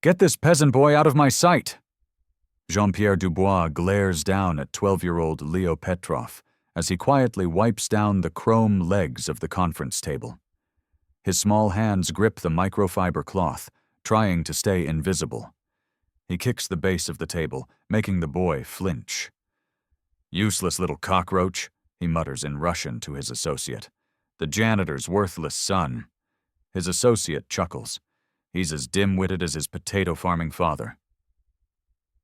Get this peasant boy out of my sight! Jean-Pierre Dubois glares down at 12-year-old Leo Petrov as he quietly wipes down the chrome legs of the conference table. His small hands grip the microfiber cloth, trying to stay invisible. He kicks the base of the table, making the boy flinch. "Useless little cockroach," he mutters in Russian to his associate. "The janitor's worthless son." His associate chuckles. He's as dim-witted as his potato-farming father.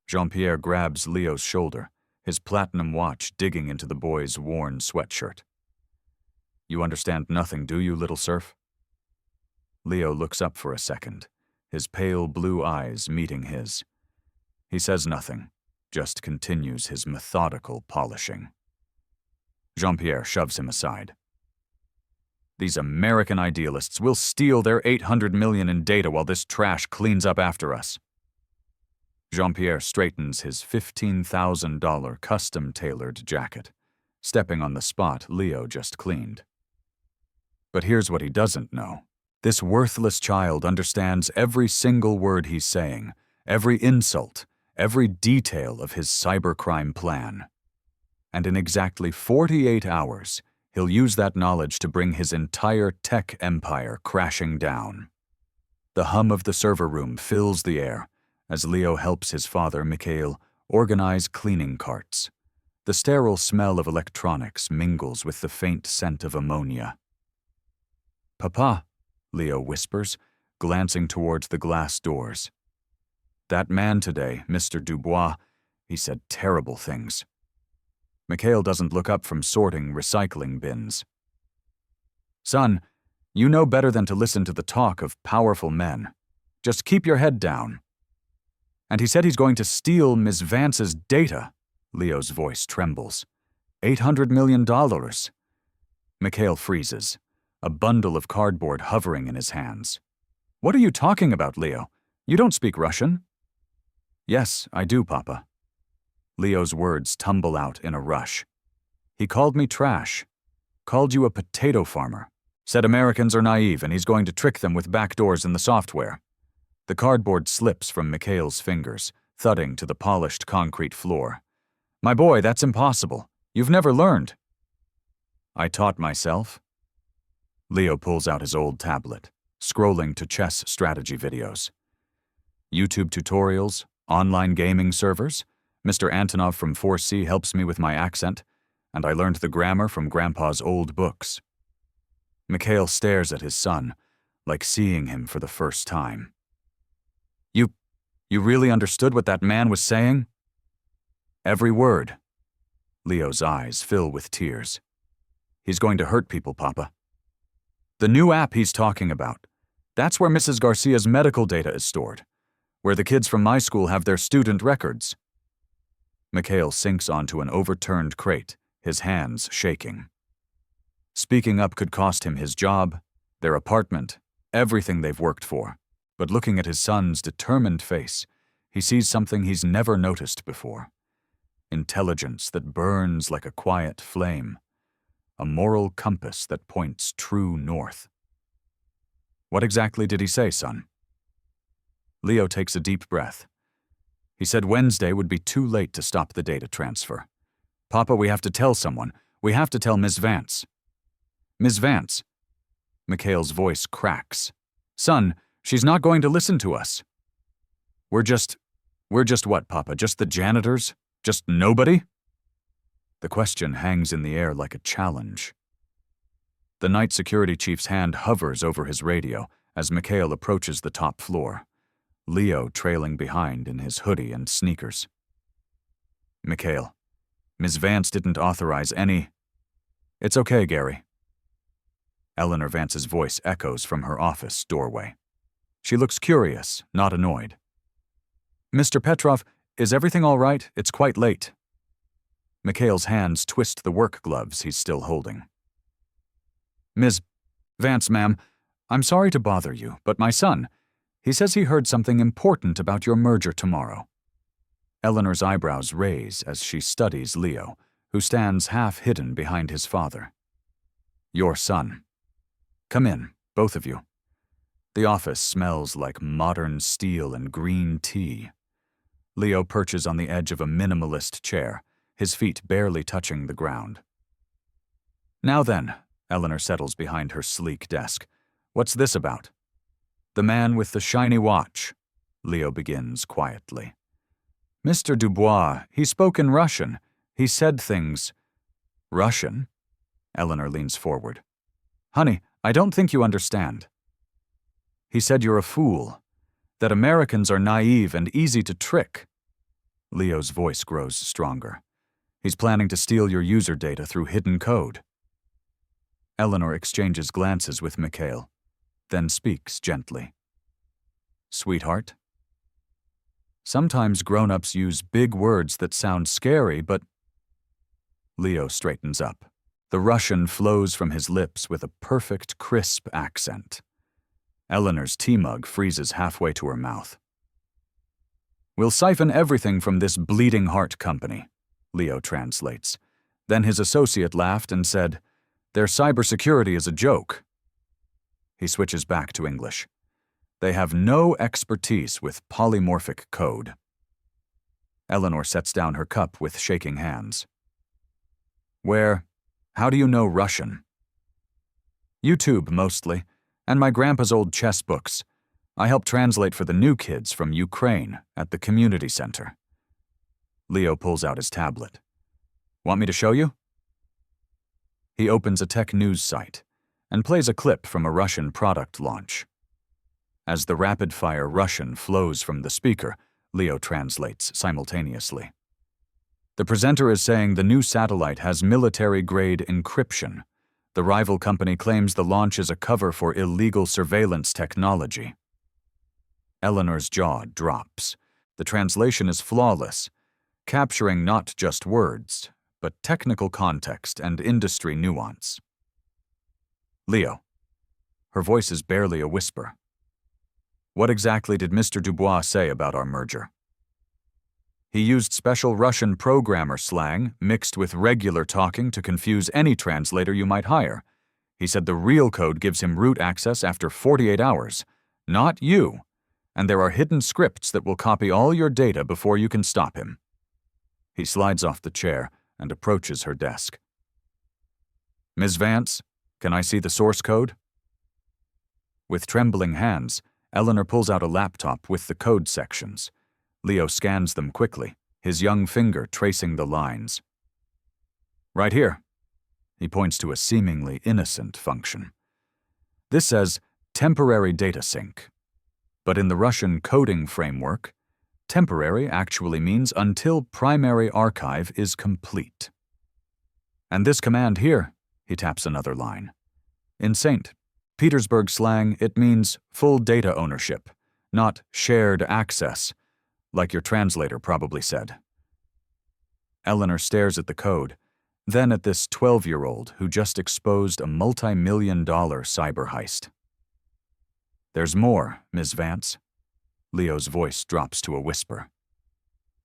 Jean-Pierre grabs Leo's shoulder, his platinum watch digging into the boy's worn sweatshirt. "You understand nothing, do you, little serf?" Leo looks up for a second, his pale blue eyes meeting his. He says nothing, just continues his methodical polishing. Jean-Pierre shoves him aside. "These American idealists will steal their 800 million in data while this trash cleans up after us." Jean-Pierre straightens his $15,000 custom-tailored jacket, stepping on the spot Leo just cleaned. But here's what he doesn't know. This worthless child understands every single word he's saying, every insult, every detail of his cybercrime plan. And in exactly 48 hours, he'll use that knowledge to bring his entire tech empire crashing down. The hum of the server room fills the air as Leo helps his father, Mikhail, organize cleaning carts. The sterile smell of electronics mingles with the faint scent of ammonia. "Papa," Leo whispers, glancing towards the glass doors. "That man today, Mr. Dubois, he said terrible things." Mikhail doesn't look up from sorting recycling bins. "Son, you know better than to listen to the talk of powerful men. Just keep your head down." "And he said he's going to steal Ms. Vance's data." Leo's voice trembles. $800 million. Mikhail freezes, a bundle of cardboard hovering in his hands. "What are you talking about, Leo? You don't speak Russian." "Yes, I do, Papa." Leo's words tumble out in a rush. "He called me trash. Called you a potato farmer. Said Americans are naive and he's going to trick them with backdoors in the software." The cardboard slips from Mikhail's fingers, thudding to the polished concrete floor. "My boy, that's impossible. You've never learned." "I taught myself." Leo pulls out his old tablet, scrolling to chess strategy videos. YouTube tutorials, online gaming servers. Mr. Antonov from 4C helps me with my accent, and I learned the grammar from Grandpa's old books. Mikhail stares at his son, like seeing him for the first time. You really understood what that man was saying?" "Every word." Leo's eyes fill with tears. "He's going to hurt people, Papa." "The new app he's talking about. That's where Mrs. Garcia's medical data is stored, where the kids from my school have their student records." Mikhail sinks onto an overturned crate, his hands shaking. Speaking up could cost him his job, their apartment, everything they've worked for. But looking at his son's determined face, he sees something he's never noticed before. Intelligence that burns like a quiet flame. A moral compass that points true north. "What exactly did he say, son?" Leo takes a deep breath. He said Wednesday would be too late to stop the data transfer. "Papa, we have to tell someone. We have to tell Miss Vance." "Miss Vance?" Mikhail's voice cracks. "Son, she's not going to listen to us." We're just what, Papa? Just the janitors? Just nobody?" The question hangs in the air like a challenge. The night security chief's hand hovers over his radio as Mikhail approaches the top floor, Leo trailing behind in his hoodie and sneakers. "Mikhail, Ms. Vance didn't authorize any—" "It's okay, Gary." Eleanor Vance's voice echoes from her office doorway. She looks curious, not annoyed. "Mr. Petrov, is everything all right? It's quite late." Mikhail's hands twist the work gloves he's still holding. "Ms. Vance, ma'am, I'm sorry to bother you, but my son, he says he heard something important about your merger tomorrow." Eleanor's eyebrows raise as she studies Leo, who stands half hidden behind his father. "Your son. Come in, both of you." The office smells like modern steel and green tea. Leo perches on the edge of a minimalist chair, his feet barely touching the ground. Now then, Eleanor settles behind her sleek desk. What's this about? The man with the shiny watch, Leo begins quietly. Mr. Dubois, he spoke in Russian. He said things. Russian? Eleanor leans forward. Honey, I don't think you understand. He said you're a fool, that Americans are naive and easy to trick. Leo's voice grows stronger. He's planning to steal your user data through hidden code. Eleanor exchanges glances with Mikhail, then speaks gently. Sweetheart? Sometimes grown-ups use big words that sound scary, but... Leo straightens up. The Russian flows from his lips with a perfect, crisp accent. Eleanor's tea mug freezes halfway to her mouth. We'll siphon everything from this bleeding heart company, Leo translates. Then his associate laughed and said, their cybersecurity is a joke. He switches back to English. They have no expertise with polymorphic code. Eleanor sets down her cup with shaking hands. How do you know Russian? YouTube, mostly, and my grandpa's old chess books. I help translate for the new kids from Ukraine at the community center. Leo pulls out his tablet. Want me to show you? He opens a tech news site and plays a clip from a Russian product launch. As the rapid-fire Russian flows from the speaker, Leo translates simultaneously. The presenter is saying the new satellite has military-grade encryption. The rival company claims the launch is a cover for illegal surveillance technology. Eleanor's jaw drops. The translation is flawless, capturing not just words, but technical context and industry nuance. Leo. Her voice is barely a whisper. What exactly did Mr. Dubois say about our merger? He used special Russian programmer slang mixed with regular talking to confuse any translator you might hire. He said the real code gives him root access after 48 hours, not you, and there are hidden scripts that will copy all your data before you can stop him. He slides off the chair and approaches her desk. Ms. Vance, can I see the source code? With trembling hands, Eleanor pulls out a laptop with the code sections. Leo scans them quickly, his young finger tracing the lines. Right here. He points to a seemingly innocent function. This says temporary data sync. But in the Russian coding framework, temporary actually means until primary archive is complete. And this command here, he taps another line. In St. Petersburg slang, it means full data ownership, not shared access, like your translator probably said. Eleanor stares at the code, then at this 12-year-old who just exposed a multi-million-dollar cyber heist. There's more, Ms. Vance. Leo's voice drops to a whisper.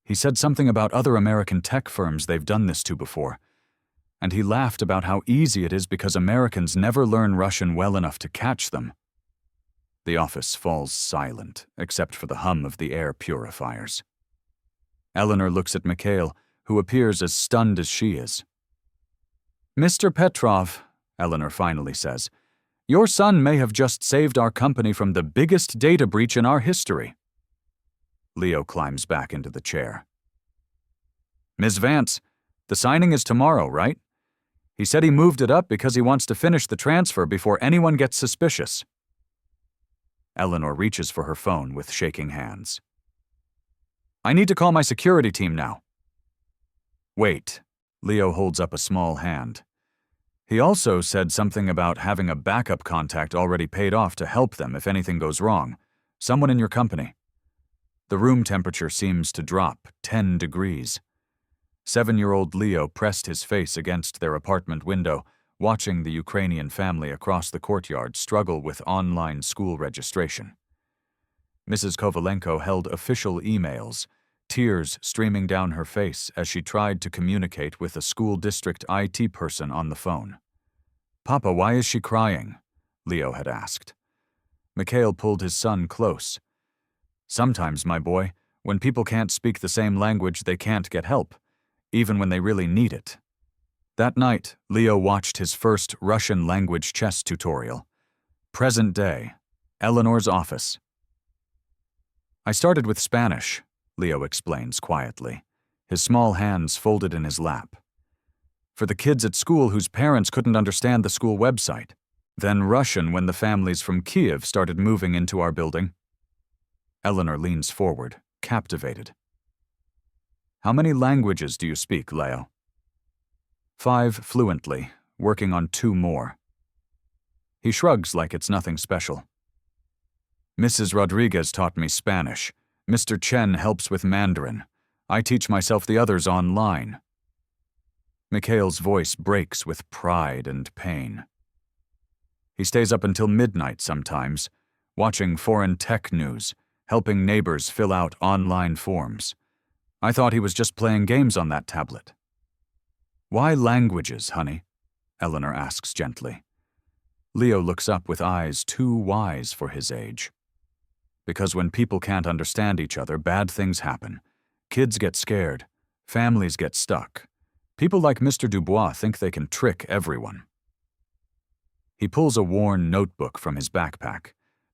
He said something about other American tech firms they've done this to before, and he laughed about how easy it is because Americans never learn Russian well enough to catch them. The office falls silent, except for the hum of the air purifiers. Eleanor looks at Mikhail, who appears as stunned as she is. Mr. Petrov, Eleanor finally says, your son may have just saved our company from the biggest data breach in our history. Leo climbs back into the chair. Ms. Vance, the signing is tomorrow, right? He said he moved it up because he wants to finish the transfer before anyone gets suspicious. Eleanor reaches for her phone with shaking hands. I need to call my security team now. Wait, Leo holds up a small hand. He also said something about having a backup contact already paid off to help them if anything goes wrong. Someone in your company. The room temperature seems to drop 10 degrees. 7-year-old Leo pressed his face against their apartment window, watching the Ukrainian family across the courtyard struggle with online school registration. Mrs. Kovalenko held official emails, tears streaming down her face as she tried to communicate with a school district IT person on the phone. Papa, why is she crying? Leo had asked. Mikhail pulled his son close. Sometimes, my boy, when people can't speak the same language, they can't get help, even when they really need it. That night, Leo watched his first Russian language chess tutorial. Present day, Eleanor's office. I started with Spanish, Leo explains quietly, his small hands folded in his lap. For the kids at school whose parents couldn't understand the school website. Then Russian when the families from Kiev started moving into our building. Eleanor leans forward, captivated. How many languages do you speak, Leo? 5 fluently, working on 2 more. He shrugs like it's nothing special. Mrs. Rodriguez taught me Spanish. Mr. Chen helps with Mandarin. I teach myself the others online. Mikhail's voice breaks with pride and pain. He stays up until midnight sometimes, watching foreign tech news, helping neighbors fill out online forms. I thought he was just playing games on that tablet. Why languages, honey? Eleanor asks gently. Leo looks up with eyes too wise for his age. Because when people can't understand each other, bad things happen. Kids get scared. Families get stuck. People like Mr. Dubois think they can trick everyone. He pulls a worn notebook from his backpack,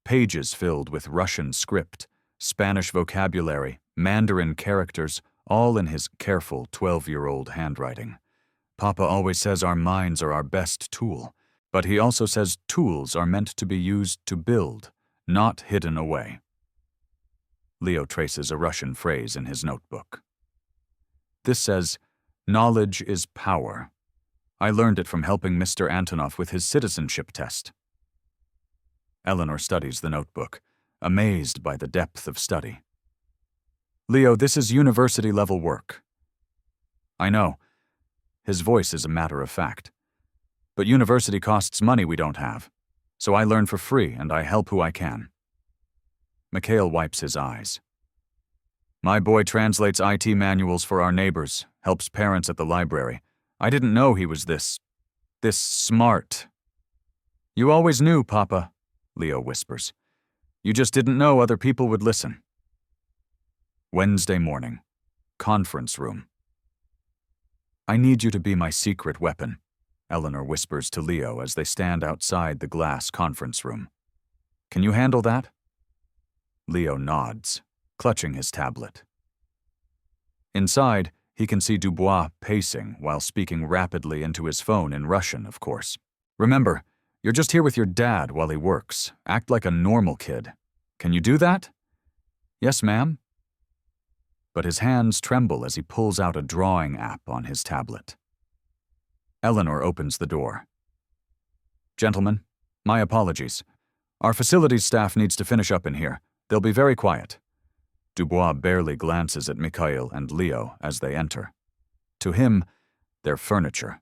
pages filled with Russian script, Spanish vocabulary, Mandarin characters, all in his careful 12-year-old handwriting. Papa always says our minds are our best tool, but he also says tools are meant to be used to build, not hidden away. Leo traces a Russian phrase in his notebook. This says, knowledge is power. I learned it from helping Mr. Antonov with his citizenship test. Eleanor studies the notebook, amazed by the depth of study. Leo, this is university-level work. I know. His voice is a matter of fact. But university costs money we don't have, so I learn for free and I help who I can. Mikhail wipes his eyes. My boy translates IT manuals for our neighbors, helps parents at the library. I didn't know he was this smart. You always knew, Papa, Leo whispers. You just didn't know other people would listen. Wednesday morning. Conference room. I need you to be my secret weapon, Eleanor whispers to Leo as they stand outside the glass conference room. Can you handle that? Leo nods, clutching his tablet. Inside, he can see Dubois pacing while speaking rapidly into his phone in Russian, of course. Remember, you're just here with your dad while he works. Act like a normal kid. Can you do that? Yes, ma'am. But his hands tremble as he pulls out a drawing app on his tablet. Eleanor opens the door. Gentlemen, my apologies. Our facilities staff needs to finish up in here. They'll be very quiet. Dubois barely glances at Mikhail and Leo as they enter. To him, they're furniture.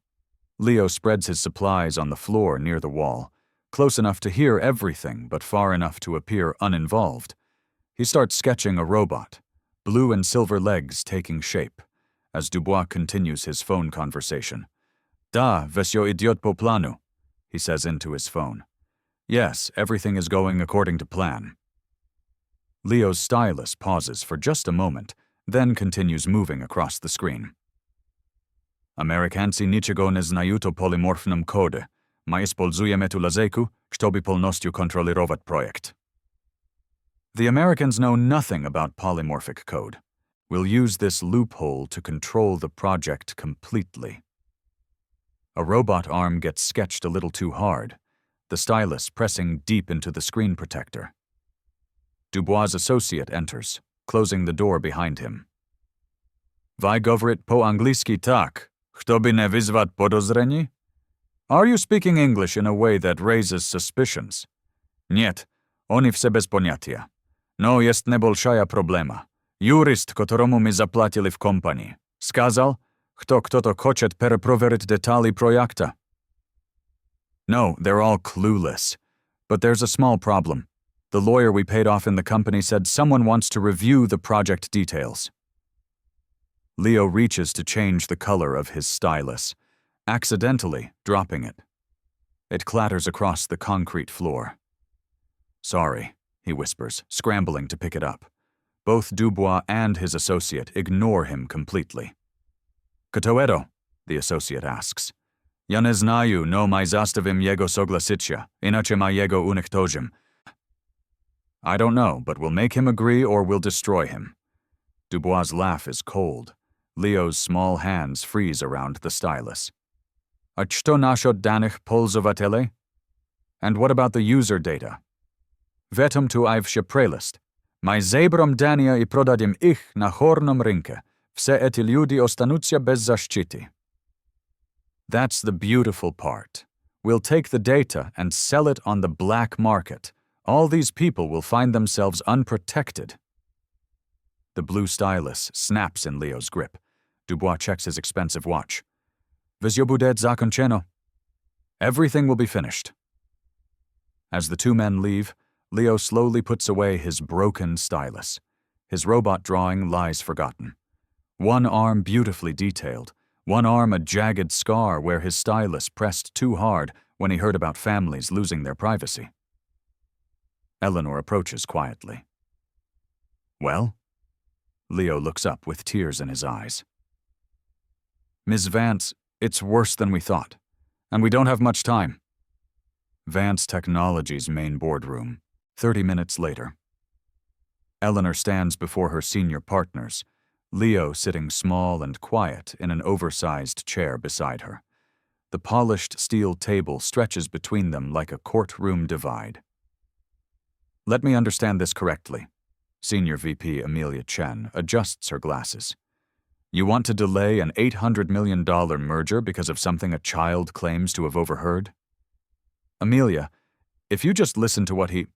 Leo spreads his supplies on the floor near the wall, close enough to hear everything but far enough to appear uninvolved. He starts sketching a robot, blue and silver legs taking shape, as Dubois continues his phone conversation. Da, vesio idiot po planu, he says into his phone. Yes, everything is going according to plan. Leo's stylus pauses for just a moment, then continues moving across the screen. Amerykanci niczego nie znają o polymorfnym kodzie. Ma использujemy tu języku, żeby polnością kontrolować projekt. The Americans know nothing about polymorphic code. We'll use this loophole to control the project completely. A robot arm gets sketched a little too hard, the stylus pressing deep into the screen protector. Dubois' associate enters, closing the door behind him. Wy говорите po-angliski tak, żeby nie wyzwać podozrení? Are you speaking English in a way that raises suspicions? Niet, oni wse bez poniatia. No jest nebolszaja problema. Jurist, któremu my zapłacili w kompanii, skazał, kto to хоче перепровірити деталі projekta. No, they're all clueless. But there's a small problem. The lawyer we paid off in the company said someone wants to review the project details. Leo reaches to change the color of his stylus, accidentally dropping it. It clatters across the concrete floor. Sorry, he whispers, scrambling to pick it up. Both Dubois and his associate ignore him completely. Kto to? The associate asks. Ja nie znaju, no my zastavim jego soglasicia, inače ma jego uniktojim. I don't know, but we'll make him agree or we'll destroy him. Dubois' laugh is cold. Leo's small hands freeze around the stylus. A što nashot danych polzovatele? And what about the user data? Vetum tu Ivsha prelist. My zebrom dania I prodadim ich na hornom rynke. Vse eti ljudi ostanucia bez zaszczyty. That's the beautiful part. We'll take the data and sell it on the black market. All these people will find themselves unprotected. The blue stylus snaps in Leo's grip. Dubois checks his expensive watch. Vizyo bude zakončeno. Everything will be finished. As the two men leave, Leo slowly puts away his broken stylus. His robot drawing lies forgotten. One arm beautifully detailed, one arm a jagged scar where his stylus pressed too hard when he heard about families losing their privacy. Eleanor approaches quietly. Well? Leo looks up with tears in his eyes. Ms. Vance, it's worse than we thought, and we don't have much time. Vance Technologies' main boardroom, 30 minutes later. Eleanor stands before her senior partners, Leo sitting small and quiet in an oversized chair beside her. The polished steel table stretches between them like a courtroom divide. Let me understand this correctly. Senior VP Amelia Chen adjusts her glasses. You want to delay an $800 million merger because of something a child claims to have overheard? Amelia, if you just listen to what he...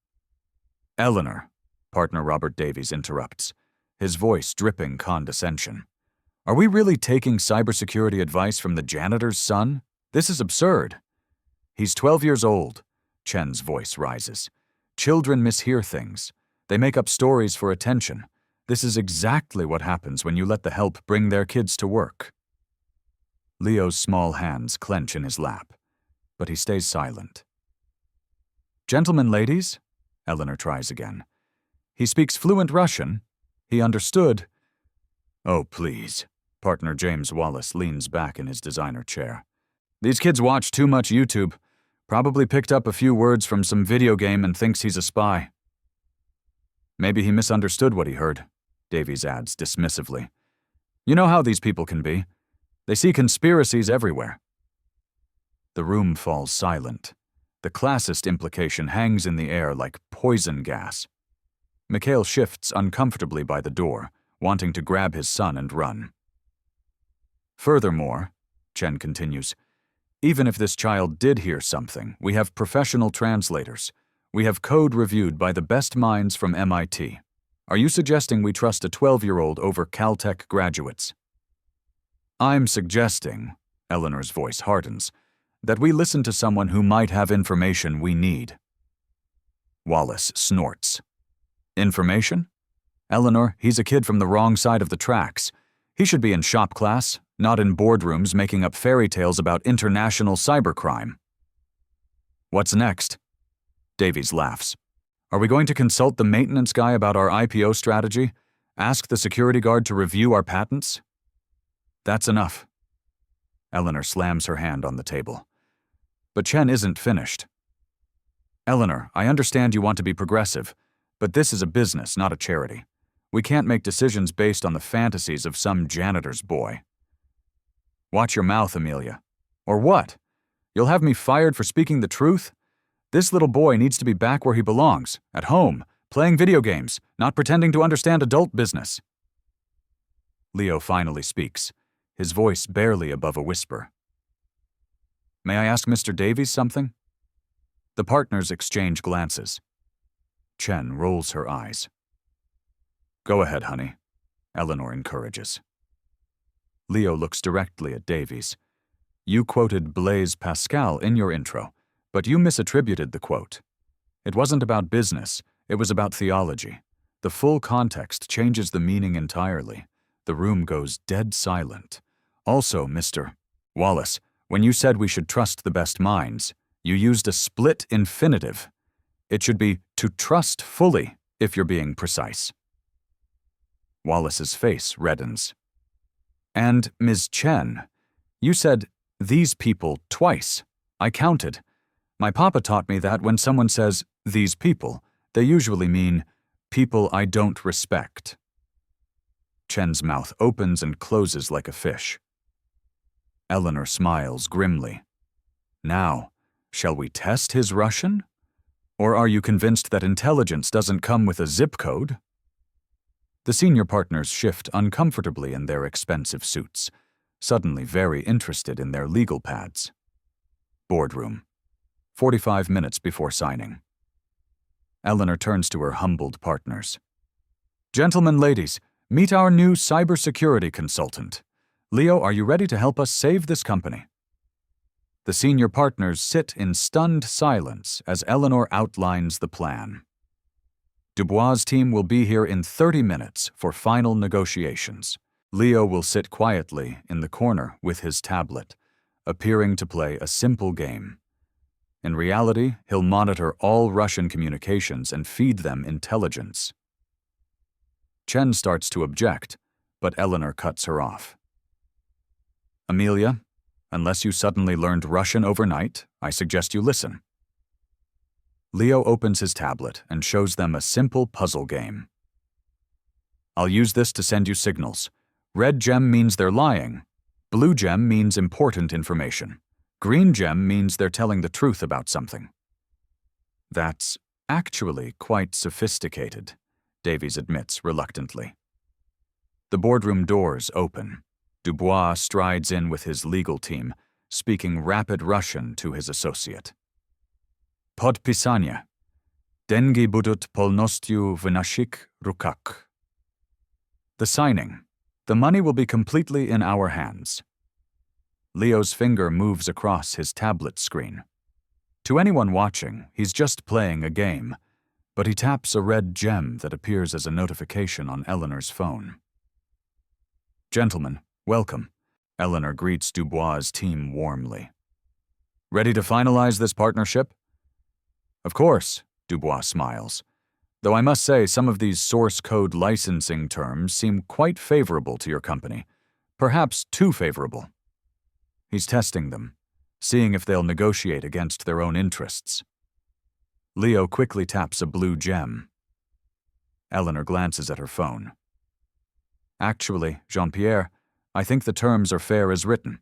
Eleanor, partner Robert Davies interrupts, his voice dripping condescension. Are we really taking cybersecurity advice from the janitor's son? This is absurd. He's 12 years old. Chen's voice rises. Children mishear things. They make up stories for attention. This is exactly what happens when you let the help bring their kids to work. Leo's small hands clench in his lap, but he stays silent. Gentlemen, ladies, Eleanor tries again. He speaks fluent Russian. He understood. Oh, please. Partner James Wallace leans back in his designer chair. These kids watch too much YouTube. Probably picked up a few words from some video game and thinks he's a spy. Maybe he misunderstood what he heard, Davies adds dismissively. You know how these people can be. They see conspiracies everywhere. The room falls silent. The classist implication hangs in the air like poison gas. Mikhail shifts uncomfortably by the door, wanting to grab his son and run. Furthermore, Chen continues, even if this child did hear something, we have professional translators. We have code reviewed by the best minds from MIT. Are you suggesting we trust a 12-year-old over Caltech graduates? I'm suggesting, Eleanor's voice hardens, that we listen to someone who might have information we need. Wallace snorts. Information? Eleanor, he's a kid from the wrong side of the tracks. He should be in shop class, not in boardrooms making up fairy tales about international cybercrime. What's next? Davies laughs. Are we going to consult the maintenance guy about our IPO strategy? Ask the security guard to review our patents? That's enough. Eleanor slams her hand on the table. But Chen isn't finished. Eleanor, I understand you want to be progressive, but this is a business, not a charity. We can't make decisions based on the fantasies of some janitor's boy. Watch your mouth, Amelia. Or what? You'll have me fired for speaking the truth? This little boy needs to be back where he belongs, at home, playing video games, not pretending to understand adult business. Leo finally speaks, his voice barely above a whisper. May I ask Mr. Davies something? The partners exchange glances. Chen rolls her eyes. Go ahead, honey, Eleanor encourages. Leo looks directly at Davies. You quoted Blaise Pascal in your intro, but you misattributed the quote. It wasn't about business, it was about theology. The full context changes the meaning entirely. The room goes dead silent. Also, Mr. Wallace, when you said we should trust the best minds, you used a split infinitive. It should be to trust fully, if you're being precise. Wallace's face reddens. And, Ms. Chen, you said, these people, twice. I counted. My papa taught me that when someone says, these people, they usually mean, people I don't respect. Chen's mouth opens and closes like a fish. Eleanor smiles grimly. Now, shall we test his Russian? Or are you convinced that intelligence doesn't come with a zip code? The senior partners shift uncomfortably in their expensive suits, suddenly very interested in their legal pads. Boardroom. 45 minutes before signing. Eleanor turns to her humbled partners. Gentlemen, ladies, meet our new cybersecurity consultant. Leo, are you ready to help us save this company? The senior partners sit in stunned silence as Eleanor outlines the plan. Dubois' team will be here in 30 minutes for final negotiations. Leo will sit quietly in the corner with his tablet, appearing to play a simple game. In reality, he'll monitor all Russian communications and feed them intelligence. Chen starts to object, but Eleanor cuts her off. Amelia, unless you suddenly learned Russian overnight, I suggest you listen. Leo opens his tablet and shows them a simple puzzle game. I'll use this to send you signals. Red gem means they're lying. Blue gem means important information. Green gem means they're telling the truth about something. That's actually quite sophisticated, Davies admits reluctantly. The boardroom doors open. Dubois strides in with his legal team, speaking rapid Russian to his associate. Podpisanie. Dengi budut polnościu w naszych rukach. The signing. The money will be completely in our hands. Leo's finger moves across his tablet screen. To anyone watching, he's just playing a game, but he taps a red gem that appears as a notification on Eleanor's phone. Gentlemen, welcome. Eleanor greets Dubois' team warmly. Ready to finalize this partnership? Of course, Dubois smiles, though I must say some of these source code licensing terms seem quite favorable to your company, perhaps too favorable. He's testing them, seeing if they'll negotiate against their own interests. Leo quickly taps a blue gem. Eleanor glances at her phone. Actually, Jean-Pierre, I think the terms are fair as written.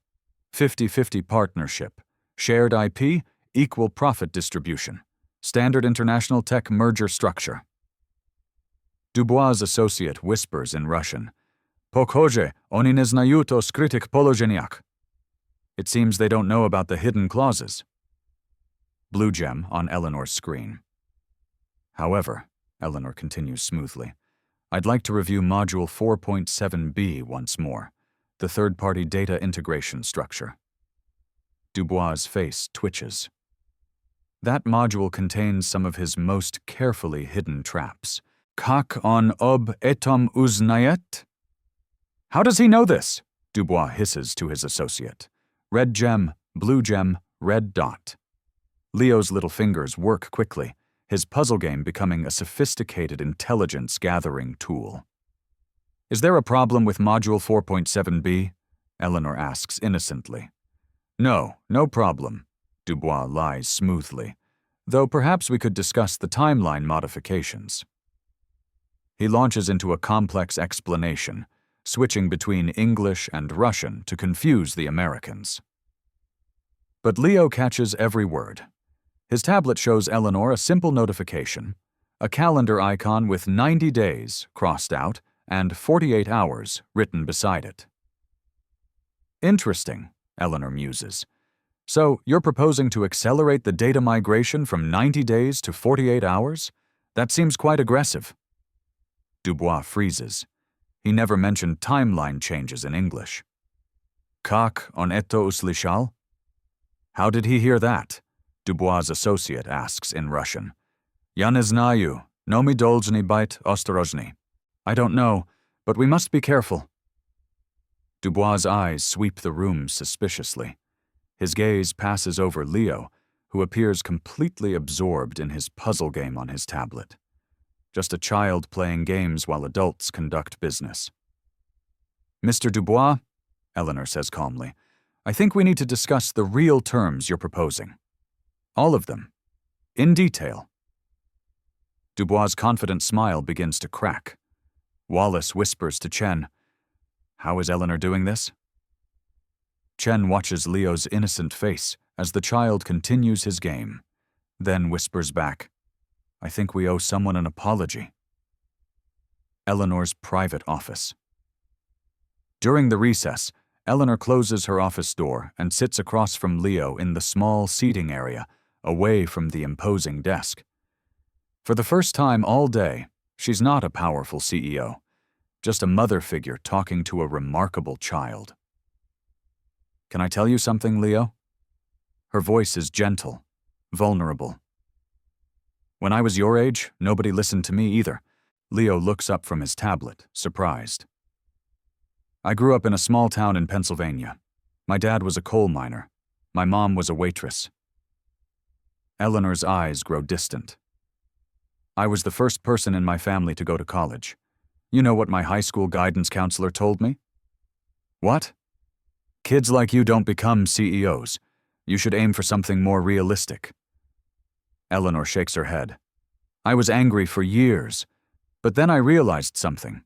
50-50 partnership, shared IP, equal profit distribution, standard international tech merger structure. Dubois' associate whispers in Russian, Pokhoje, oni nie znają o skrytych położeniach. It seems they don't know about the hidden clauses. Blue gem on Eleanor's screen. However, Eleanor continues smoothly, I'd like to review Module 4.7b once more, the third-party data integration structure. Dubois' face twitches. That module contains some of his most carefully hidden traps. Kak on ob etom uznayet? How does he know this? Dubois hisses to his associate. Red gem, blue gem, red dot. Leo's little fingers work quickly, his puzzle game becoming a sophisticated intelligence-gathering tool. Is there a problem with Module 4.7b? Eleanor asks innocently. No problem, Dubois lies smoothly, though perhaps we could discuss the timeline modifications. He launches into a complex explanation, switching between English and Russian to confuse the Americans. But Leo catches every word. His tablet shows Eleanor a simple notification, a calendar icon with 90 days crossed out and 48 hours written beside it. Interesting, Eleanor muses. So, you're proposing to accelerate the data migration from 90 days to 48 hours? That seems quite aggressive. Dubois freezes. He never mentioned timeline changes in English. Kak on eto uslyszał? How did he hear that? Dubois' associate asks in Russian. Ja nie znаю, no mi dolżni być ostrożni. I don't know, but we must be careful. Dubois' eyes sweep the room suspiciously. His gaze passes over Leo, who appears completely absorbed in his puzzle game on his tablet. Just a child playing games while adults conduct business. "Mr. Dubois," Eleanor says calmly, "I think we need to discuss the real terms you're proposing. All of them. In detail." Dubois' confident smile begins to crack. Wallace whispers to Chen, "How is Eleanor doing this?" Chen watches Leo's innocent face as the child continues his game, then whispers back, "I think we owe someone an apology." Eleanor's private office. During the recess, Eleanor closes her office door and sits across from Leo in the small seating area, away from the imposing desk. For the first time all day, she's not a powerful CEO, just a mother figure talking to a remarkable child. "Can I tell you something, Leo?" Her voice is gentle, vulnerable. "When I was your age, nobody listened to me either." Leo looks up from his tablet, surprised. "I grew up in a small town in Pennsylvania. My dad was a coal miner. My mom was a waitress." Eleanor's eyes grow distant. "I was the first person in my family to go to college. You know what my high school guidance counselor told me?" "What?" "Kids like you don't become CEOs. You should aim for something more realistic." Eleanor shakes her head. "I was angry for years, but then I realized something.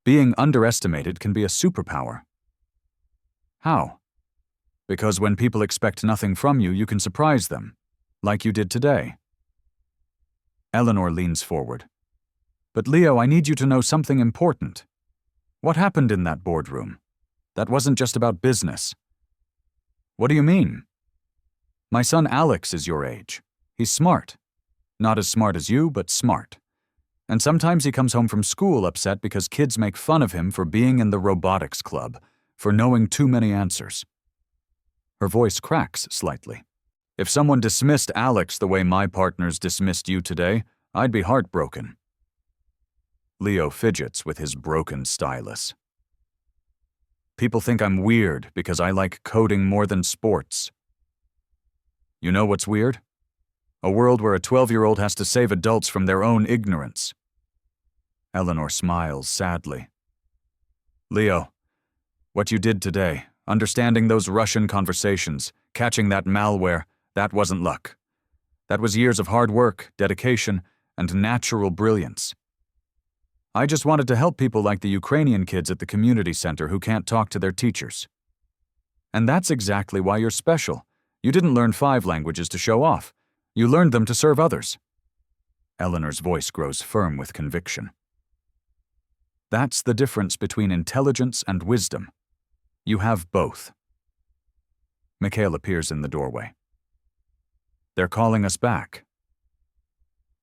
Being underestimated can be a superpower." "How?" "Because when people expect nothing from you, you can surprise them, like you did today." Eleanor leans forward. "But Leo, I need you to know something important. What happened in that boardroom? That wasn't just about business." "What do you mean?" "My son Alex is your age. He's smart. Not as smart as you, but smart. And sometimes he comes home from school upset because kids make fun of him for being in the robotics club, for knowing too many answers." Her voice cracks slightly. "If someone dismissed Alex the way my partners dismissed you today, I'd be heartbroken." Leo fidgets with his broken stylus. "People think I'm weird because I like coding more than sports." "You know what's weird? A world where a 12-year-old has to save adults from their own ignorance." Eleanor smiles sadly. "Leo, what you did today, understanding those Russian conversations, catching that malware, that wasn't luck. That was years of hard work, dedication, and natural brilliance. I just wanted to help people like the Ukrainian kids at the community center who can't talk to their teachers. And that's exactly why you're special. You didn't learn 5 languages to show off. You learned them to serve others." Eleanor's voice grows firm with conviction. "That's the difference between intelligence and wisdom. You have both." Mikhail appears in the doorway. "They're calling us back."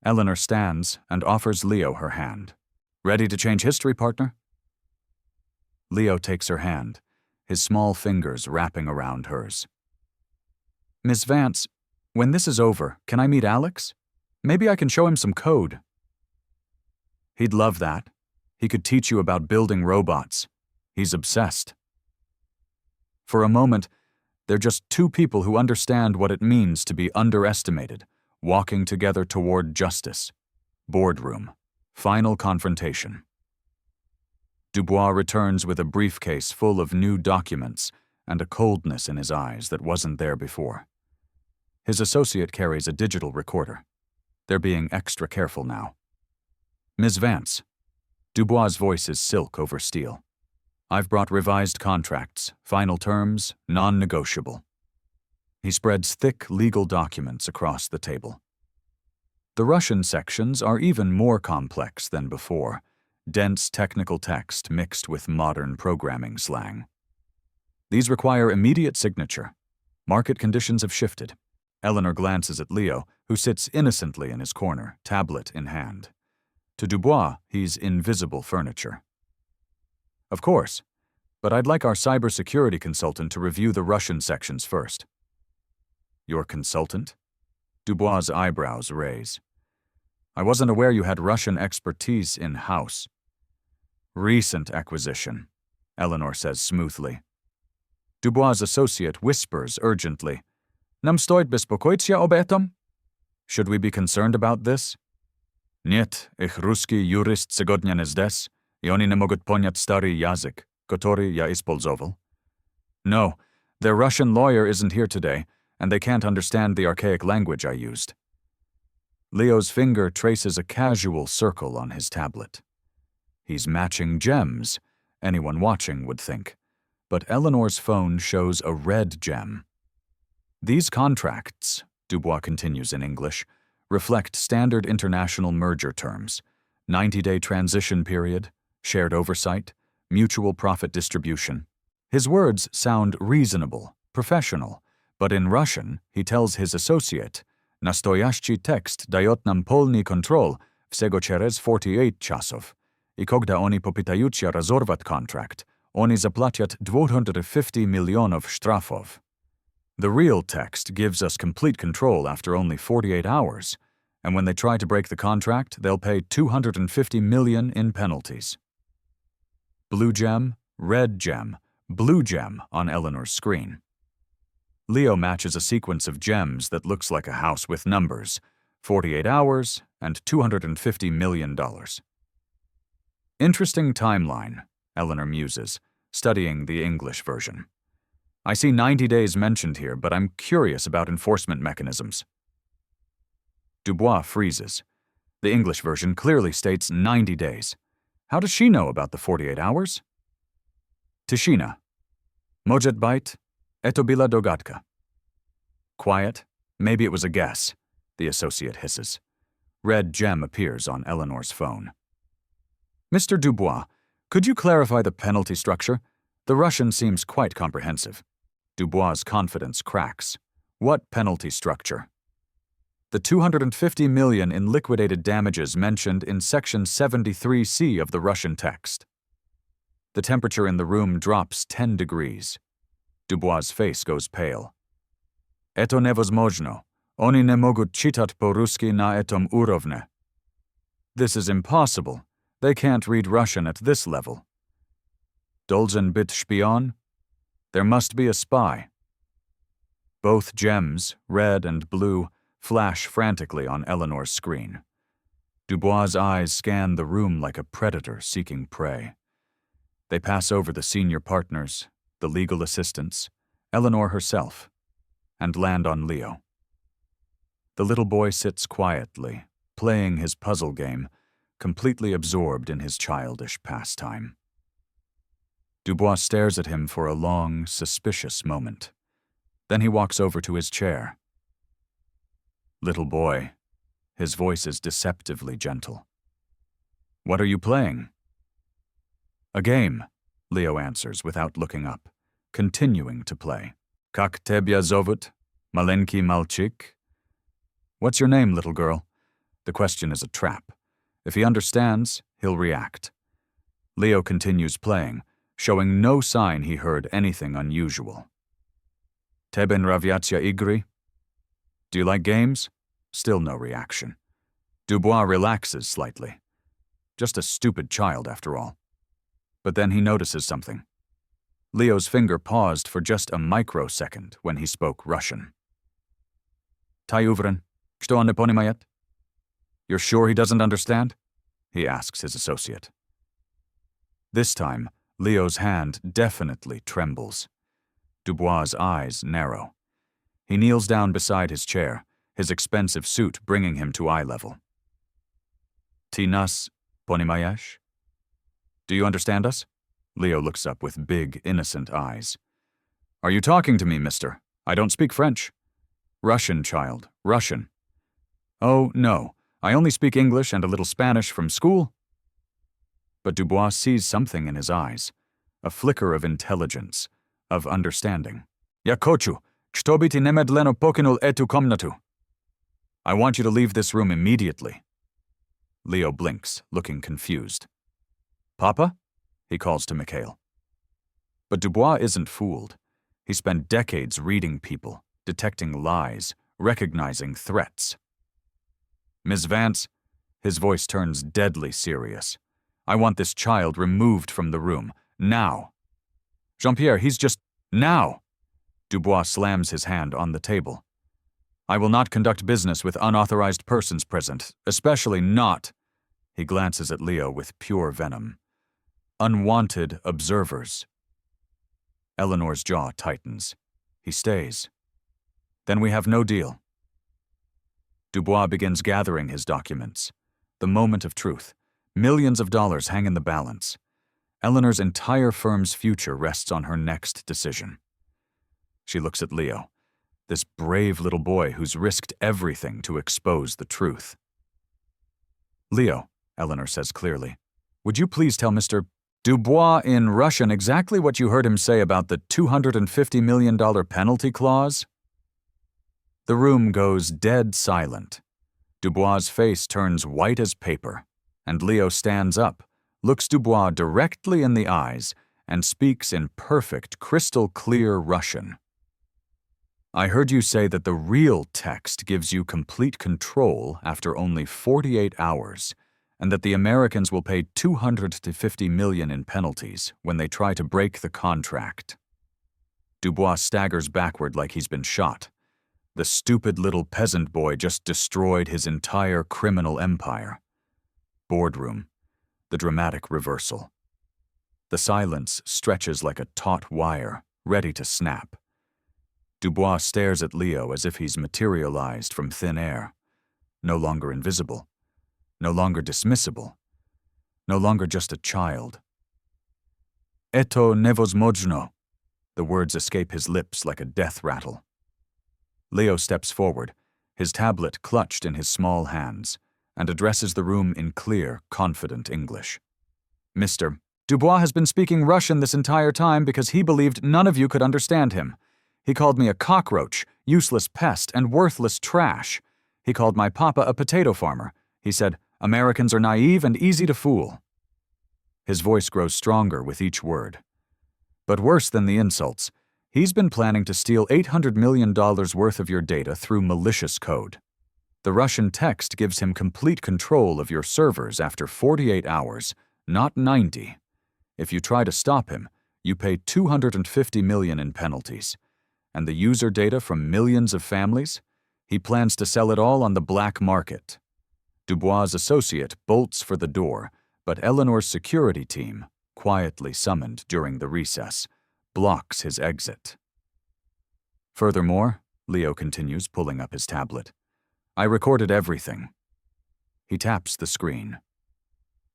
Eleanor stands and offers Leo her hand. "Ready to change history, partner?" Leo takes her hand, his small fingers wrapping around hers. "Miss Vance, when this is over, can I meet Alex? Maybe I can show him some code." "He'd love that. He could teach you about building robots. He's obsessed." For a moment, they're just two people who understand what it means to be underestimated, walking together toward justice. Boardroom. Final confrontation. Dubois returns with a briefcase full of new documents and a coldness in his eyes that wasn't there before. His associate carries a digital recorder. They're being extra careful now. "Ms. Vance." Dubois' voice is silk over steel. "I've brought revised contracts, final terms, non-negotiable." He spreads thick legal documents across the table. The Russian sections are even more complex than before, dense technical text mixed with modern programming slang. These require immediate signature. Market conditions have shifted. Eleanor glances at Leo, who sits innocently in his corner, tablet in hand. To Dubois, he's invisible furniture. "Of course, but I'd like our cybersecurity consultant to review the Russian sections first." "Your consultant?" Dubois' eyebrows raise. "I wasn't aware you had Russian expertise in-house." "Recent acquisition," Eleanor says smoothly. Dubois' associate whispers urgently, Nam stoit bespokojcia ob etom? Should we be concerned about this? Niet, ich ruski jurist segodnia nie zdes, I oni nie mogут poniat stary jazyk, который ja использовал. No, their Russian lawyer isn't here today, and they can't understand the archaic language I used. Leo's finger traces a casual circle on his tablet. He's matching gems, anyone watching would think, but Eleanor's phone shows a red gem. These contracts, Dubois continues in English, reflect standard international merger terms: 90-day transition period, shared oversight, mutual profit distribution. His words sound reasonable, professional, but in Russian, he tells his associate, Nastoящий tekst дает нам полный контроль всего через 48 часов. И когда они попытаются разорвать контракт, они заплатят 250 миллионов штрафов. The real text gives us complete control after only 48 hours, and when they try to break the contract, they'll pay 250 million in penalties. Blue gem, red gem, blue gem on Eleanor's screen. Leo matches a sequence of gems that looks like a house with numbers, 48 hours and $250 million. Interesting timeline, Eleanor muses, studying the English version. I see 90 days mentioned here, but I'm curious about enforcement mechanisms. Dubois freezes. The English version clearly states 90 days. How does she know about the 48 hours? Tishina. Mojet bait, eto bila dogadka. Quiet. Maybe it was a guess, the associate hisses. Red gem appears on Eleanor's phone. Mr. Dubois, could you clarify the penalty structure? The Russian seems quite comprehensive. Dubois' confidence cracks. What penalty structure? The 250 million in liquidated damages mentioned in Section 73C of the Russian text. The temperature in the room drops 10 degrees. Dubois' face goes pale. Eto nevozможно. Oni ne могут читать по-русски на этом уровне. This is impossible. They can't read Russian at this level. Должен быть шпион? There must be a spy. Both gems, red and blue, flash frantically on Eleanor's screen. Dubois' eyes scan the room like a predator seeking prey. They pass over the senior partners, the legal assistants, Eleanor herself, and land on Leo. The little boy sits quietly, playing his puzzle game, completely absorbed in his childish pastime. Dubois stares at him for a long, suspicious moment. Then he walks over to his chair. Little boy, his voice is deceptively gentle. What are you playing? A game, Leo answers without looking up, continuing to play. Как тебя зовут, маленький мальчик? What's your name, little girl? The question is a trap. If he understands, he'll react. Leo continues playing, showing no sign he heard anything unusual. Тебе нравятся игры? Do you like games? Still no reaction. Dubois relaxes slightly. Just a stupid child, after all. But then he notices something. Leo's finger paused for just a microsecond when he spoke Russian. Taj uverin, что он не понимает? You're sure he doesn't understand? He asks his associate. This time, Leo's hand definitely trembles. Dubois' eyes narrow. He kneels down beside his chair, his expensive suit bringing him to eye level. Ty nas poнимаешь? Do you understand us? Leo looks up with big, innocent eyes. Are you talking to me, mister? I don't speak French. Russian, child, Russian. Oh, no, I only speak English and a little Spanish from school. But Dubois sees something in his eyes, a flicker of intelligence, of understanding. Я хочу, чтобы ты немедленно покинул эту комнату. I want you to leave this room immediately. Leo blinks, looking confused. Papa? He calls to Mikhail. But Dubois isn't fooled. He spent decades reading people, detecting lies, recognizing threats. Miss Vance, his voice turns deadly serious. I want this child removed from the room, now. Jean-Pierre, he's just... now! Dubois slams his hand on the table, I will not conduct business with unauthorized persons present, especially not, he glances at Leo with pure venom, unwanted observers. Eleanor's jaw tightens. He stays. Then we have no deal. Dubois begins gathering his documents. The moment of truth. Millions of dollars hang in the balance. Eleanor's entire firm's future rests on her next decision. She looks at Leo, this brave little boy who's risked everything to expose the truth. Leo, Eleanor says clearly, would you please tell Mr. Dubois in Russian exactly what you heard him say about the $250 million penalty clause? The room goes dead silent. Dubois' face turns white as paper, and Leo stands up, looks Dubois directly in the eyes, and speaks in perfect, crystal-clear Russian. I heard you say that the real text gives you complete control after only 48 hours, and that the Americans will pay $250 million in penalties when they try to break the contract. Dubois staggers backward like he's been shot. The stupid little peasant boy just destroyed his entire criminal empire. Boardroom. The dramatic reversal. The silence stretches like a taut wire, ready to snap. Dubois stares at Leo as if he's materialized from thin air. No longer invisible. No longer dismissible. No longer just a child. Eto nevozmojno. The words escape his lips like a death rattle. Leo steps forward, his tablet clutched in his small hands, and addresses the room in clear, confident English. Mr. Dubois has been speaking Russian this entire time because he believed none of you could understand him. He called me a cockroach, useless pest, and worthless trash. He called my papa a potato farmer. He said, Americans are naive and easy to fool. His voice grows stronger with each word. But worse than the insults, he's been planning to steal $800 million worth of your data through malicious code. The Russian text gives him complete control of your servers after 48 hours, not 90. If you try to stop him, you pay $250 million in penalties. And the user data from millions of families? He plans to sell it all on the black market. Dubois' associate bolts for the door, but Eleanor's security team, quietly summoned during the recess, blocks his exit. Furthermore, Leo continues, pulling up his tablet, I recorded everything. He taps the screen.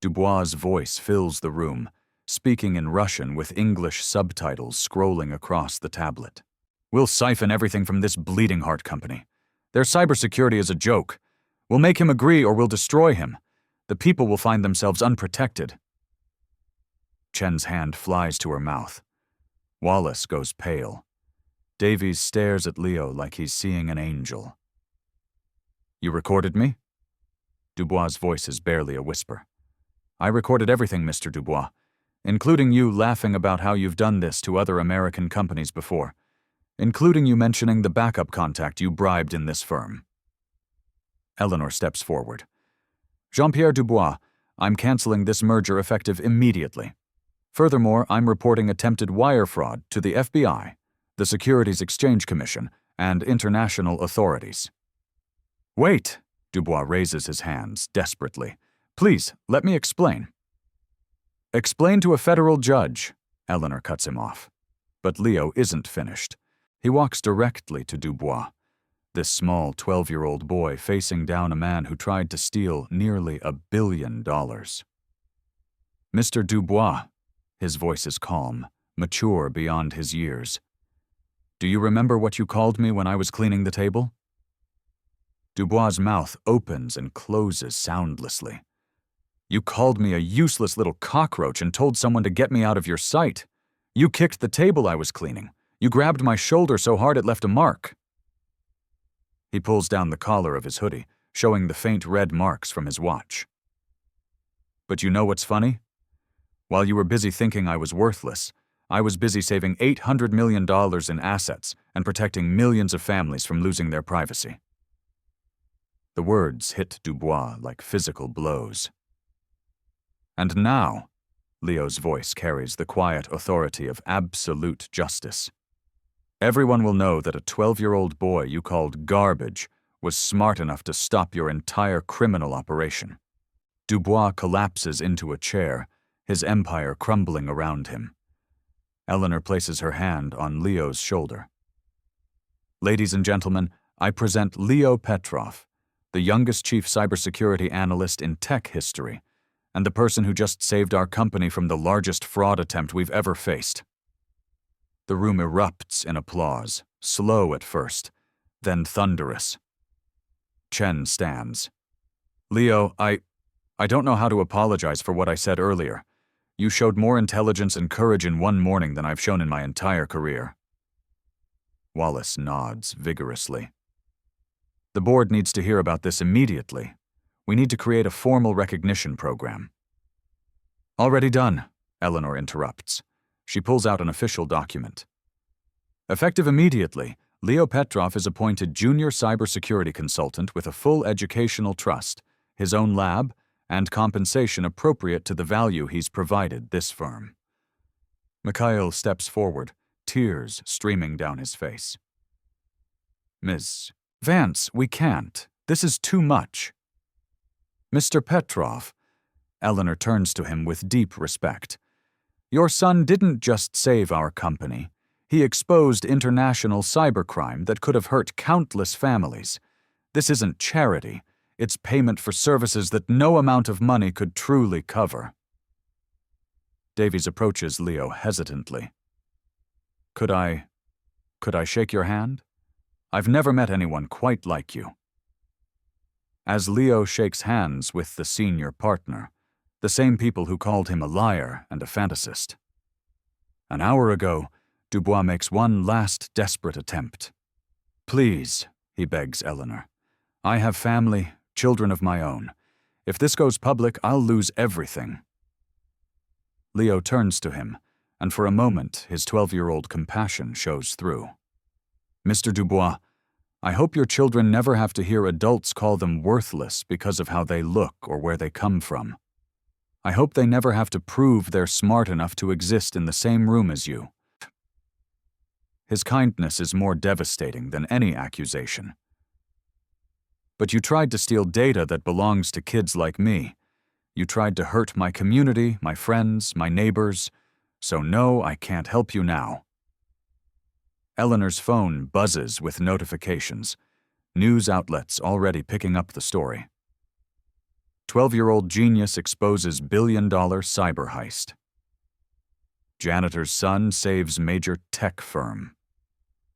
Dubois' voice fills the room, speaking in Russian with English subtitles scrolling across the tablet. We'll siphon everything from this bleeding heart company. Their cybersecurity is a joke. We'll make him agree or we'll destroy him. The people will find themselves unprotected. Chen's hand flies to her mouth. Wallace goes pale. Davies stares at Leo like he's seeing an angel. You recorded me? Dubois' voice is barely a whisper. I recorded everything, Mr. Dubois, including you laughing about how you've done this to other American companies before, including you mentioning the backup contact you bribed in this firm. Eleanor steps forward. Jean-Pierre Dubois, I'm canceling this merger effective immediately. Furthermore, I'm reporting attempted wire fraud to the FBI, the Securities Exchange Commission, and international authorities. Wait, Dubois raises his hands desperately. Please, let me explain. Explain to a federal judge, Eleanor cuts him off. But Leo isn't finished. He walks directly to Dubois, this small 12-year-old boy facing down a man who tried to steal nearly $1 billion. Mr. Dubois, his voice is calm, mature beyond his years. Do you remember what you called me when I was cleaning the table? Dubois' mouth opens and closes soundlessly. You called me a useless little cockroach and told someone to get me out of your sight. You kicked the table I was cleaning. You grabbed my shoulder so hard it left a mark. He pulls down the collar of his hoodie, showing the faint red marks from his watch. But you know what's funny? While you were busy thinking I was worthless, I was busy saving $800 million in assets and protecting millions of families from losing their privacy. The words hit Dubois like physical blows. And now, Leo's voice carries the quiet authority of absolute justice. Everyone will know that a 12-year-old boy you called garbage was smart enough to stop your entire criminal operation. Dubois collapses into a chair, his empire crumbling around him. Eleanor places her hand on Leo's shoulder. Ladies and gentlemen, I present Leo Petrov, the youngest chief cybersecurity analyst in tech history, and the person who just saved our company from the largest fraud attempt we've ever faced. The room erupts in applause, slow at first, then thunderous. Chen stands. Leo, I don't know how to apologize for what I said earlier. You showed more intelligence and courage in one morning than I've shown in my entire career. Wallace nods vigorously. The board needs to hear about this immediately. We need to create a formal recognition program. Already done, Eleanor interrupts. She pulls out an official document. Effective immediately, Leo Petrov is appointed junior cybersecurity consultant with a full educational trust, his own lab, and compensation appropriate to the value he's provided this firm. Mikhail steps forward, tears streaming down his face. Ms. Vance, we can't. This is too much. Mr. Petrov, Eleanor turns to him with deep respect. Your son didn't just save our company. He exposed international cybercrime that could have hurt countless families. This isn't charity. It's payment for services that no amount of money could truly cover. Davies approaches Leo hesitantly. Could I shake your hand? I've never met anyone quite like you. As Leo shakes hands with the senior partner, the same people who called him a liar and a fantasist. An hour ago, Dubois makes one last desperate attempt. Please, he begs Eleanor. I have family, children of my own. If this goes public, I'll lose everything. Leo turns to him, and for a moment his 12-year-old compassion shows through. Mr. Dubois, I hope your children never have to hear adults call them worthless because of how they look or where they come from. I hope they never have to prove they're smart enough to exist in the same room as you. His kindness is more devastating than any accusation. But you tried to steal data that belongs to kids like me. You tried to hurt my community, my friends, my neighbors. So no, I can't help you now. Eleanor's phone buzzes with notifications. News outlets already picking up the story. 12-year-old genius exposes billion-dollar cyber heist. Janitor's son saves major tech firm.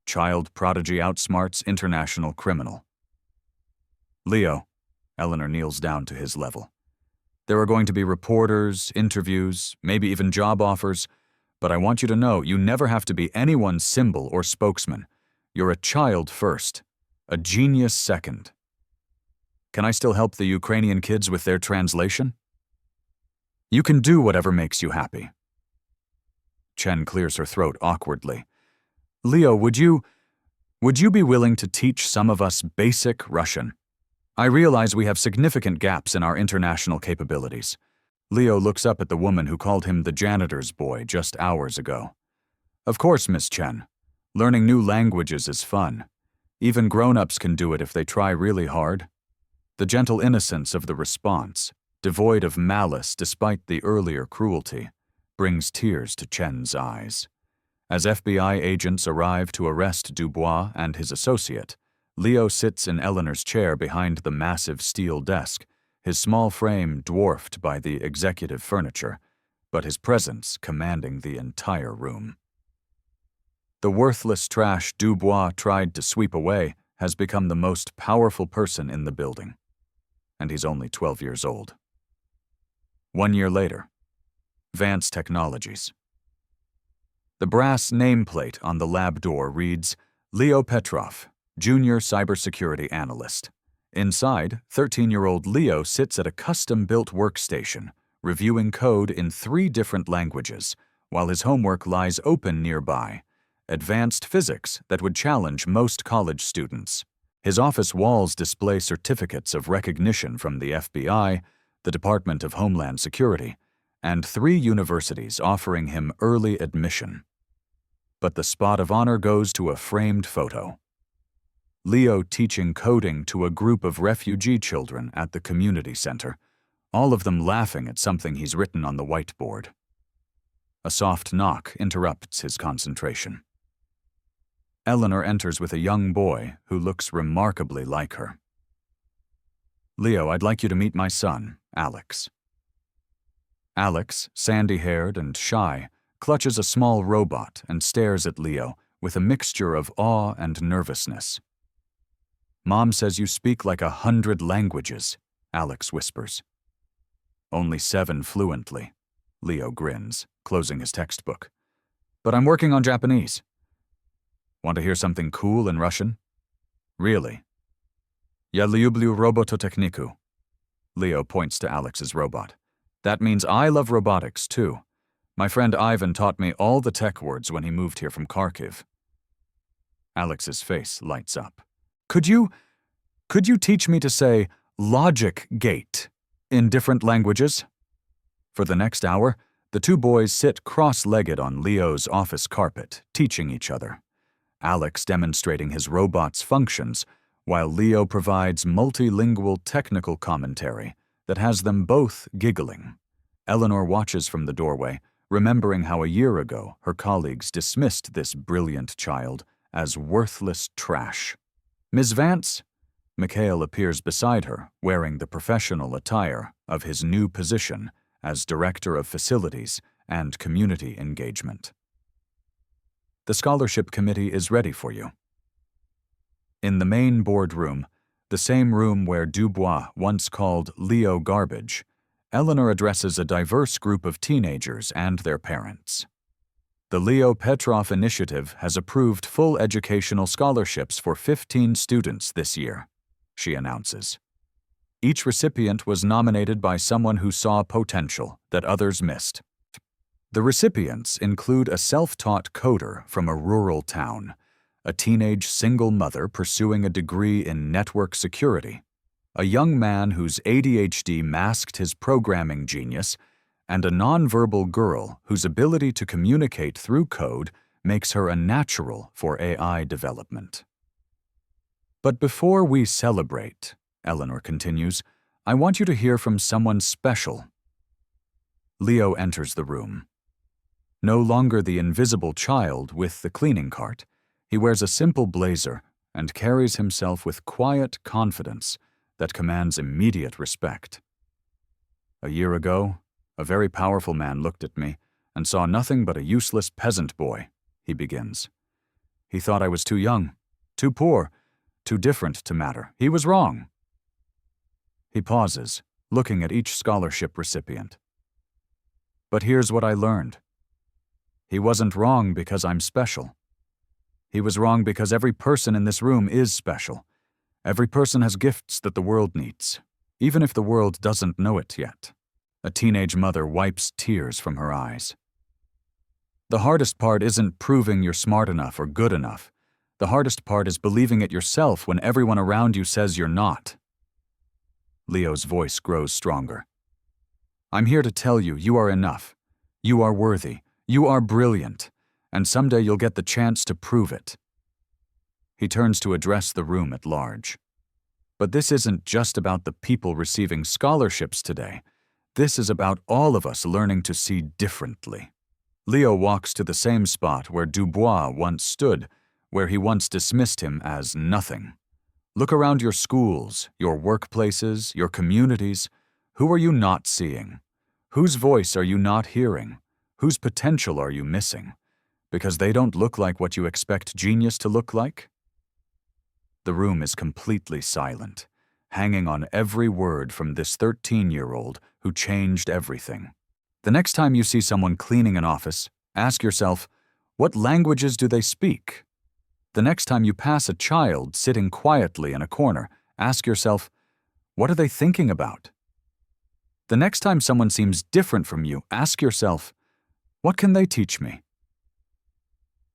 Child prodigy outsmarts international criminal. Leo, Eleanor kneels down to his level. There are going to be reporters, interviews, maybe even job offers, but I want you to know you never have to be anyone's symbol or spokesman. You're a child first, a genius second. Can I still help the Ukrainian kids with their translation? You can do whatever makes you happy. Chen clears her throat awkwardly. Leo, would you be willing to teach some of us basic Russian? I realize we have significant gaps in our international capabilities. Leo looks up at the woman who called him the janitor's boy just hours ago. Of course, Miss Chen. Learning new languages is fun. Even grown-ups can do it if they try really hard. The gentle innocence of the response, devoid of malice despite the earlier cruelty, brings tears to Chen's eyes. As FBI agents arrive to arrest Dubois and his associate, Leo sits in Eleanor's chair behind the massive steel desk, his small frame dwarfed by the executive furniture, but his presence commanding the entire room. The worthless trash Dubois tried to sweep away has become the most powerful person in the building. And he's only 12 years old. 1 year later, Vance Technologies. The brass nameplate on the lab door reads, Leo Petrov, Junior Cybersecurity Analyst. Inside, 13-year-old Leo sits at a custom-built workstation, reviewing code in 3 different languages, while his homework lies open nearby, advanced physics that would challenge most college students. His office walls display certificates of recognition from the FBI, the Department of Homeland Security, and 3 universities offering him early admission. but the spot of honor goes to a framed photo. Leo teaching coding to a group of refugee children at the community center, all of them laughing at something he's written on the whiteboard. A soft knock interrupts his concentration. Eleanor enters with a young boy who looks remarkably like her. "Leo, I'd like you to meet my son, Alex." Alex, sandy-haired and shy, clutches a small robot and stares at Leo with a mixture of awe and nervousness. "Mom says you speak like 100 languages," Alex whispers. "Only 7 fluently," Leo grins, closing his textbook. "But I'm working on Japanese." "Want to hear something cool in Russian?" "Really?" "Я люблю робототехнику." Leo points to Alex's robot. "That means I love robotics, too. My friend Ivan taught me all the tech words when he moved here from Kharkiv." Alex's face lights up. Could you teach me to say logic gate in different languages?" For the next hour, the two boys sit cross-legged on Leo's office carpet, teaching each other. Alex demonstrating his robot's functions, while Leo provides multilingual technical commentary that has them both giggling. Eleanor watches from the doorway, remembering how a year ago her colleagues dismissed this brilliant child as worthless trash. "Ms. Vance?" Mikhail appears beside her, wearing the professional attire of his new position as Director of Facilities and Community Engagement. "The scholarship committee is ready for you." In the main boardroom, the same room where Dubois once called Leo garbage, Eleanor addresses a diverse group of teenagers and their parents. The Leo Petrov Initiative has approved full educational scholarships for 15 students this year, she announces. Each recipient was nominated by someone who saw potential that others missed. The recipients include a self-taught coder from a rural town, a teenage single mother pursuing a degree in network security, a young man whose ADHD masked his programming genius, and a nonverbal girl whose ability to communicate through code makes her a natural for AI development. "But before we celebrate," Eleanor continues, "I want you to hear from someone special." Leo enters the room. No longer the invisible child with the cleaning cart, he wears a simple blazer and carries himself with quiet confidence that commands immediate respect. "A year ago, a very powerful man looked at me and saw nothing but a useless peasant boy," he begins. "He thought I was too young, too poor, too different to matter. He was wrong." He pauses, looking at each scholarship recipient. "But here's what I learned. He wasn't wrong because I'm special. He was wrong because every person in this room is special. Every person has gifts that the world needs, even if the world doesn't know it yet." A teenage mother wipes tears from her eyes. "The hardest part isn't proving you're smart enough or good enough. The hardest part is believing it yourself when everyone around you says you're not." Leo's voice grows stronger. "I'm here to tell you, you are enough. You are worthy. You are brilliant. And someday you'll get the chance to prove it." He turns to address the room at large. "But this isn't just about the people receiving scholarships today. This is about all of us learning to see differently." Leo walks to the same spot where Dubois once stood, where he once dismissed him as nothing. Look around your schools, your workplaces, your communities. Who are you not seeing? Whose voice are you not hearing? Whose potential are you missing? Because they don't look like what you expect genius to look like? The room is completely silent, hanging on every word from this 13-year-old who changed everything. The next time you see someone cleaning an office, ask yourself, what languages do they speak? The next time you pass a child sitting quietly in a corner, ask yourself, what are they thinking about? The next time someone seems different from you, ask yourself, what can they teach me?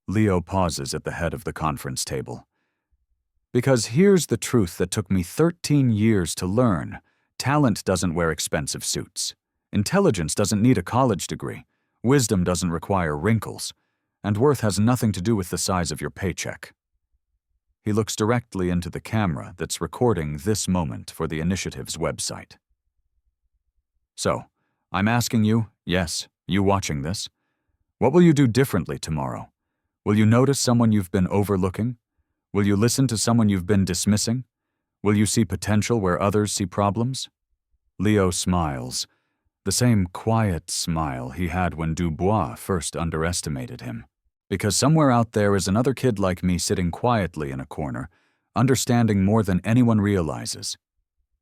Leo pauses at the head of the conference table. Because here's the truth that took me 13 years to learn. Talent doesn't wear expensive suits. Intelligence doesn't need a college degree. Wisdom doesn't require wrinkles. And worth has nothing to do with the size of your paycheck. He looks directly into the camera that's recording this moment for the initiative's website. So, I'm asking you, yes, you watching this, what will you do differently tomorrow? Will you notice someone you've been overlooking? Will you listen to someone you've been dismissing? Will you see potential where others see problems? Leo smiles, the same quiet smile he had when Dubois first underestimated him. Because somewhere out there is another kid like me sitting quietly in a corner, understanding more than anyone realizes.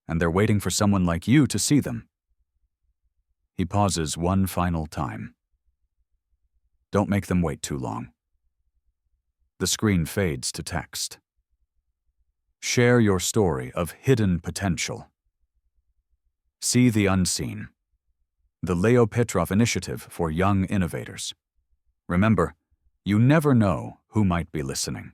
And they're waiting for someone like you to see them. He pauses one final time. Don't make them wait too long. The screen fades to text. Share your story of hidden potential. See the unseen. The Leo Petrov Initiative for Young Innovators. Remember, you never know who might be listening.